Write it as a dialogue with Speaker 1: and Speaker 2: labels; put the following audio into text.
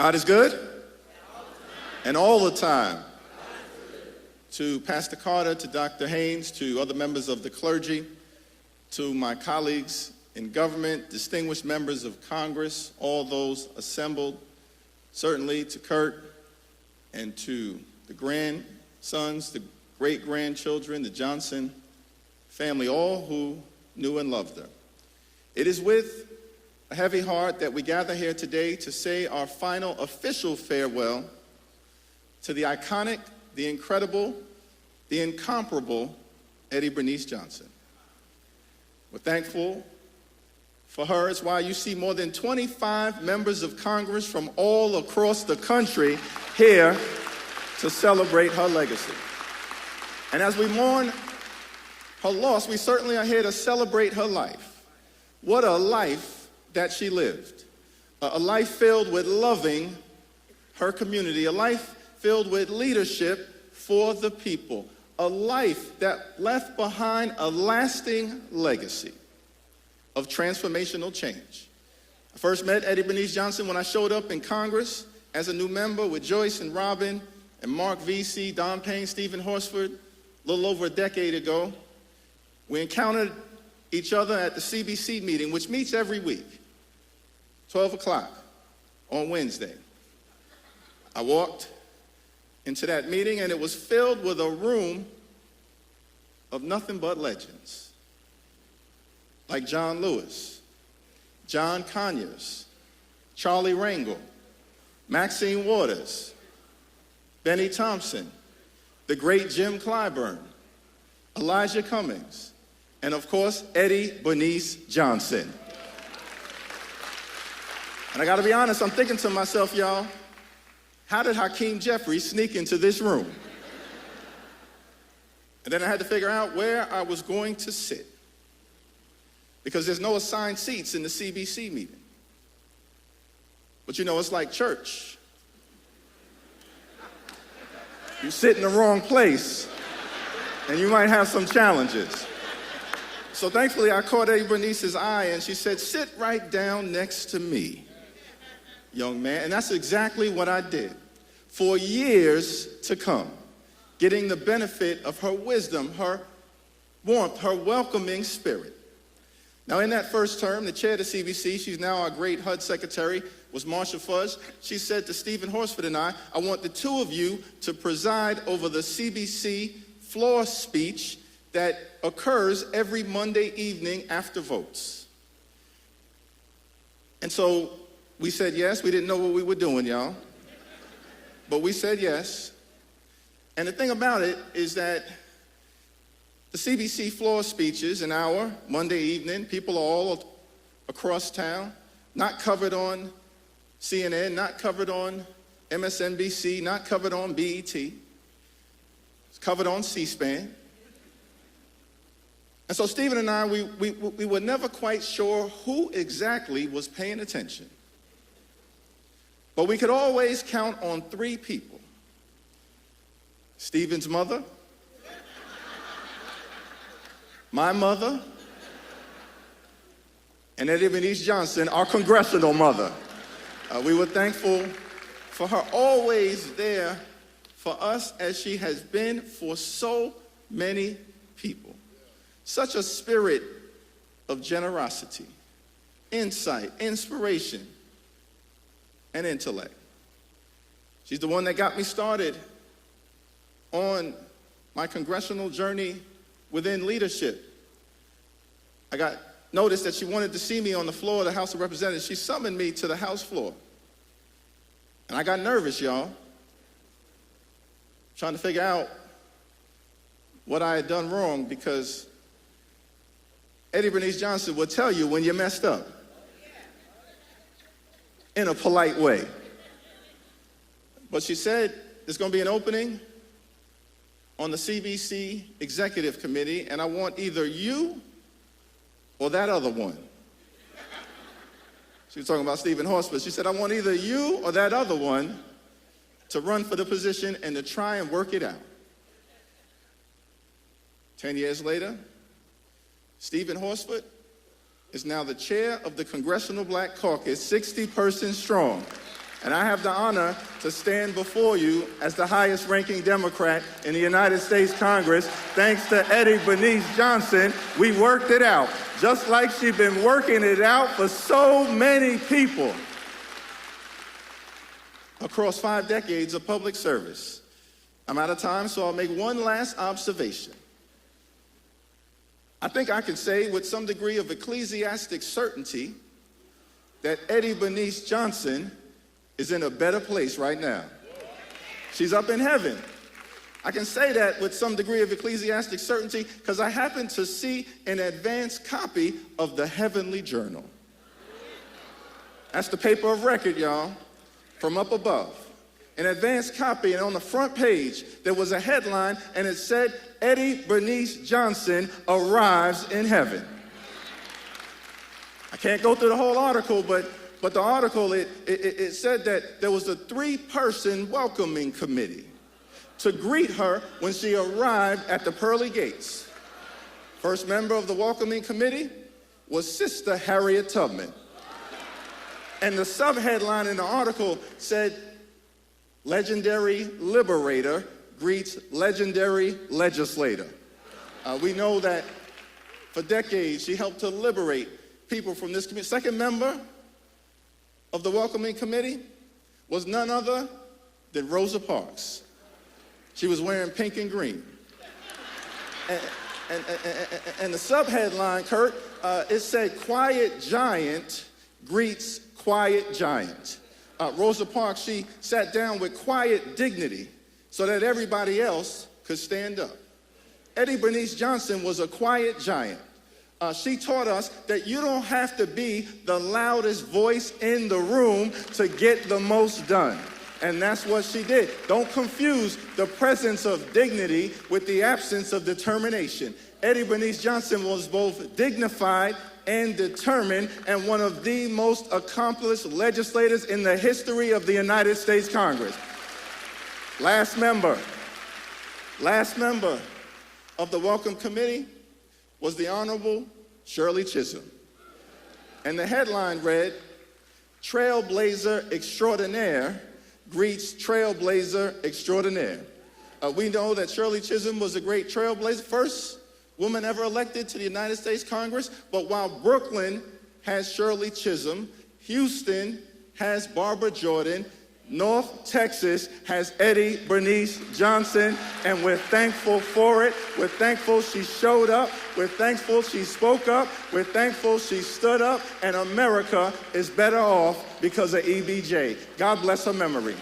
Speaker 1: God is good, and all the time. To Pastor Carter, to Dr. Haynes, to other members of the clergy, to my colleagues in government, distinguished members of Congress, all those assembled, certainly to Kurt, and to the grandsons, the great-grandchildren, the Johnson family, all who knew and loved her. It is with a heavy heart that we gather here today to say our final official farewell to the iconic, the incredible, the incomparable Eddie Bernice Johnson. We're thankful for her. It's why you see more than 25 members of Congress from all across the country here to celebrate her legacy. And as we mourn her loss, we certainly are here to celebrate her life. What a life that she lived. A life filled with loving her community, a life filled with leadership for the people, a life that left behind a lasting legacy of transformational change. I first met Eddie Bernice Johnson when I showed up in Congress as a new member with Joyce and Robin and Mark Vesey, Don Payne, Stephen Horsford, a little over a decade ago. We encountered each other at the CBC meeting, which meets every week, 12 o'clock on Wednesday. I walked into that meeting, and it was filled with a room of nothing but legends, like John Lewis, John Conyers, Charlie Rangel, Maxine Waters, Benny Thompson, the great Jim Clyburn, Elijah Cummings, and of course, Eddie Bernice Johnson. And I gotta be honest, I'm thinking to myself, y'all, how did Hakeem Jeffries sneak into this room? And then I had to figure out where I was going to sit, because there's no assigned seats in the CBC meeting. But you know, it's like church. You sit in the wrong place, and you might have some challenges. So thankfully, I caught Eddie Bernice's eye, and she said, "Sit right down next to me, young man." And that's exactly what I did for years to come, getting the benefit of her wisdom, her warmth, her welcoming spirit. Now, in that first term, the chair of the CBC, she's now our great HUD secretary, was Marsha Fudge. She said to Stephen Horsford and I want the two of you to preside over the CBC floor speech that occurs every Monday evening after votes. And so we said yes. We didn't know what we were doing, y'all. But we said yes. And the thing about it is that the CBC floor speeches, an hour, Monday evening, people are all across town, not covered on CNN, not covered on MSNBC, not covered on BET. It's covered on C-SPAN. And so Stephen and I, we were never quite sure who exactly was paying attention. But we could always count on three people: Stephen's mother, my mother, and Eddie Bernice Johnson, our congressional mother. We were thankful for her always there for us, as she has been for so many people. Such a spirit of generosity, insight, inspiration, and intellect. She's the one that got me started on my congressional journey within leadership. I got noticed that she wanted to see me on the floor of the House of Representatives. She summoned me to the House floor. And I got nervous, y'all, trying to figure out what I had done wrong, because Eddie Bernice Johnson will tell you when you messed up in a polite way. But she said, there's going to be an opening on the CBC Executive Committee, and I want either you or that other one. She was talking about Stephen Horsford. She said, I want either you or that other one to run for the position and to try and work it out. 10 years later, Stephen Horsford is now the chair of the Congressional Black Caucus, 60 persons strong. And I have the honor to stand before you as the highest ranking Democrat in the United States Congress. Thanks to Eddie Bernice Johnson, we worked it out, just like she's been working it out for so many people across 5 decades of public service. I'm out of time, so I'll make one last observation. I think I can say with some degree of ecclesiastic certainty that Eddie Bernice Johnson is in a better place right now. She's up in heaven. I can say that with some degree of ecclesiastic certainty because I happen to see an advanced copy of the Heavenly Journal. That's the paper of record, y'all, from up above. An advanced copy, and on the front page, there was a headline, and it said, Eddie Bernice Johnson arrives in heaven. I can't go through the whole article, but the article, it said that there was a 3-person welcoming committee to greet her when she arrived at the pearly gates. First member of the welcoming committee was Sister Harriet Tubman. And the subheadline in the article said, legendary liberator greets legendary legislator. We know that for decades she helped to liberate people from this community. Second member of the welcoming committee was none other than Rosa Parks. She was wearing pink and green. And the subheadline, Kurt, it said, quiet giant greets quiet giant. Rosa Parks, she sat down with quiet dignity so that everybody else could stand up. Eddie Bernice Johnson was a quiet giant. She taught us that you don't have to be the loudest voice in the room to get the most done. And that's what she did. Don't confuse the presence of dignity with the absence of determination. Eddie Bernice Johnson was both dignified and determined, and one of the most accomplished legislators in the history of the United States Congress. Last member of the Welcome Committee was the Honorable Shirley Chisholm. And the headline read, Trailblazer Extraordinaire greets Trailblazer Extraordinaire. We know that Shirley Chisholm was a great trailblazer, first woman ever elected to the United States Congress. But while Brooklyn has Shirley Chisholm, Houston has Barbara Jordan, North Texas has Eddie Bernice Johnson, and we're thankful for it. We're thankful she showed up. We're thankful she spoke up. We're thankful she stood up, and America is better off because of EBJ. God bless her memory.